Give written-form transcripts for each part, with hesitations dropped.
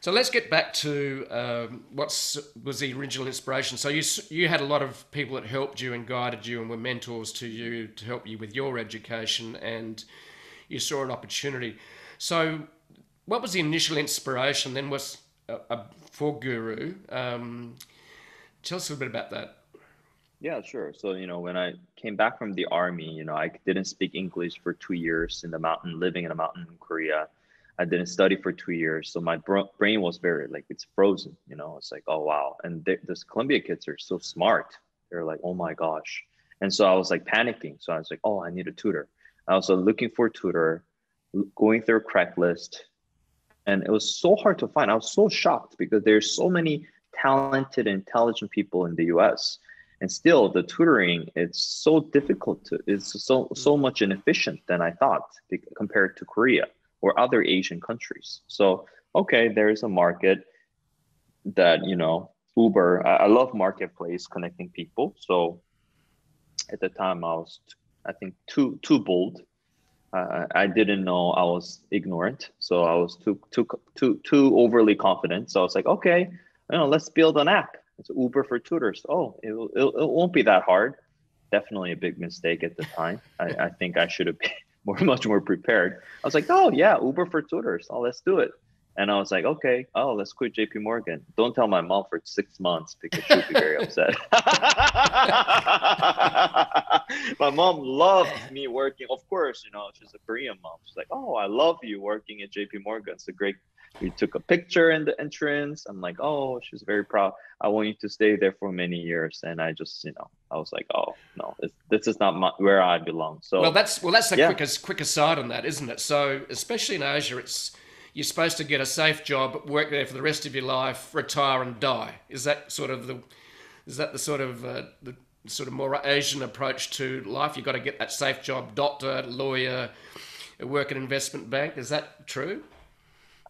So let's get back to what was the original inspiration. So you had a lot of people that helped you and guided you and were mentors to you to help you with your education, and you saw an opportunity. So what was the initial inspiration then was for Guru? Tell us a little bit about that. Yeah, sure. So, when I came back from the army, I didn't speak English for 2 years in the mountain, living in a mountain in Korea. I didn't study for 2 years. So my brain was very like, it's frozen, it's like, oh, wow. And this Columbia kids are so smart. They're like, oh my gosh. And so I was like panicking. So I was like, oh, I need a tutor. I was looking for a tutor, going through a crack list. And it was so hard to find. I was so shocked because there's so many talented and intelligent people in the US, and still the tutoring, it's so difficult to, it's so much inefficient than I thought compared to Korea or other Asian countries. So okay, there's a market that, Uber, I love marketplace connecting people. So at the time I was, I think, too bold. I didn't know, I was ignorant, so I was too overly confident. So I was like, okay, let's build an app. It's Uber for tutors. Oh, it won't be that hard. Definitely a big mistake at the time. I think I should have been much more prepared. I was like, oh yeah, Uber for tutors. Oh, let's do it. And I was like, okay, oh, let's quit JP Morgan. Don't tell my mom for 6 months because she'll be very upset. My mom loved me working. Of course, she's a Korean mom. She's like, oh, I love you working at JP Morgan. It's a great. We took a picture in the entrance. I'm like, oh, she's very proud. I want you to stay there for many years. And I just, I was like, oh no, this is not where I belong. So that's a yeah. quick aside on that, isn't it? So especially in Asia, it's you're supposed to get a safe job, work there for the rest of your life, retire and die. Is that the sort of more Asian approach to life? You've got to get that safe job, doctor, lawyer, work in an investment bank. Is that true?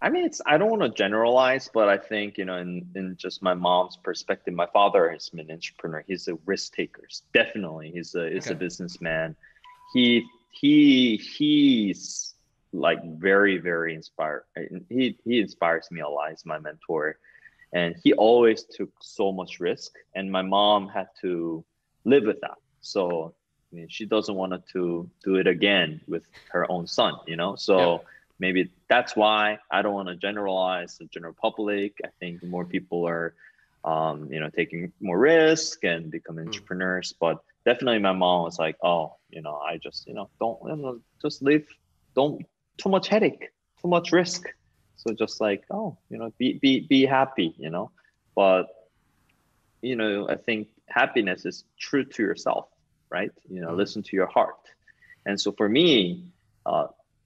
I mean, I don't want to generalize, but I think, in just my mom's perspective, my father has been an entrepreneur. He's a risk taker. Definitely. He's a Okay. businessman. He's like very, very inspired. He inspires me a lot. He's my mentor. And he always took so much risk. And my mom had to live with that. So I mean, she doesn't want to do it again with her own son, Yep. So maybe that's why I don't want to generalize the general public. I think more people are, taking more risk and becoming Mm. entrepreneurs. But definitely my mom was like, oh, I just, don't, just live, don't, too much headache, too much risk. So just like, oh, be happy, But, I think happiness is true to yourself, right? Mm. Listen to your heart. And so for me,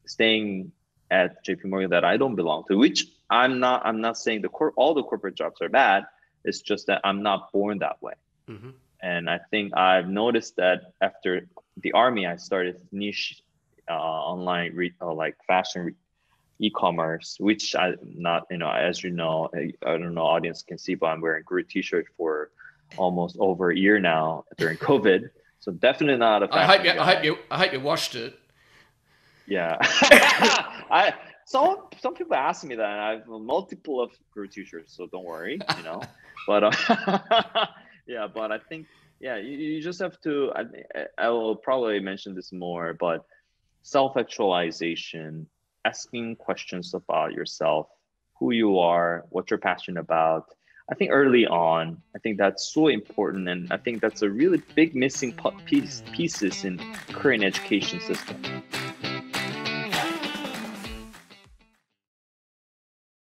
staying at JP Morgan that I don't belong to, which I'm not saying all the corporate jobs are bad. It's just that I'm not born that way. Mm-hmm. And I think I've noticed that after the army, I started niche online like fashion e-commerce, which I'm not, as you know, I don't know, audience can see, but I'm wearing Groot t-shirt for almost over a year now during COVID. So definitely not a fashion guy. I hope you washed it. Yeah. Some people ask me that, and I have multiple of Groot t-shirts, so don't worry, But yeah, but I think yeah, you just have to. I will probably mention this more, but self-actualization, asking questions about yourself, who you are, what you're passionate about. I think early on, I think that's so important, and I think that's a really big missing pieces in current education system.